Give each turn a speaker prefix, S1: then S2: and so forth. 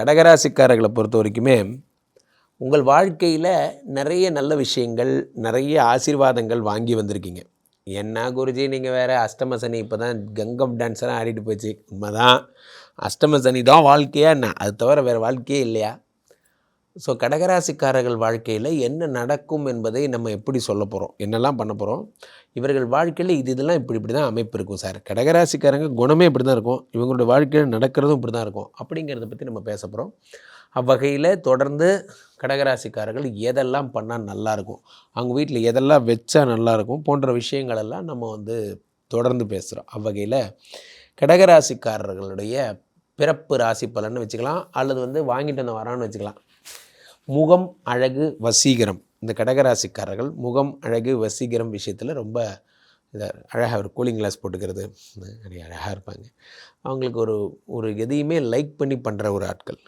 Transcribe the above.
S1: கடகராசிக்காரர்களை பொறுத்த வரைக்குமே உங்கள் வாழ்க்கையில் நிறைய நல்ல விஷயங்கள், நிறைய ஆசீர்வாதங்கள் வாங்கி வந்திருக்கீங்க. என்ன குருஜி நீங்கள் வேறு அஷ்டம சனி இப்போ தான் கங்கம் டான்ஸ்லாம் ஆடிட்டு போச்சு. உண்மைதான், அஷ்டம சனி தான் வாழ்க்கையா என்ன? அது தவிர வேறு வாழ்க்கையே இல்லையா? ஸோ கடகராசிக்காரர்கள் வாழ்க்கையில் என்ன நடக்கும் என்பதை நம்ம எப்படி சொல்ல போகிறோம், என்னெல்லாம் பண்ண போகிறோம், இவர்கள் வாழ்க்கையில் இதெல்லாம் இப்படி தான் அமைப்பு இருக்கும் சார். கடகராசிக்காரங்க குணமே இப்படி தான் இருக்கும், இவங்களுடைய வாழ்க்கையில் நடக்கிறதும் இப்படி தான் இருக்கும் அப்படிங்கிறத பற்றி நம்ம பேச போகிறோம். அவ்வகையில் தொடர்ந்து கடகராசிக்காரர்கள் எதெல்லாம் பண்ணால் நல்லாயிருக்கும், அவங்க வீட்டில் எதெல்லாம் வச்சா நல்லாயிருக்கும் போன்ற விஷயங்களெல்லாம் நம்ம தொடர்ந்து பேசுகிறோம். அவ்வகையில் கடகராசிக்காரர்களுடைய பிறப்பு ராசி பலன்னு வச்சுக்கலாம், அல்லது வாங்கிட்டு வந்த வரான்னு வச்சுக்கலாம். முகம், அழகு, வசீகரம். இந்த கடகராசிக்காரர்கள் முகம், அழகு, வசீகரம் விஷயத்தில் ரொம்ப அழகாக ஒரு கூலிங் கிளாஸ் போட்டுக்கிறது நிறைய அழகாக இருப்பாங்க. அவங்களுக்கு ஒரு எதையுமே லைக் பண்ணி பண்ணுற ஒரு ஆட்கள்.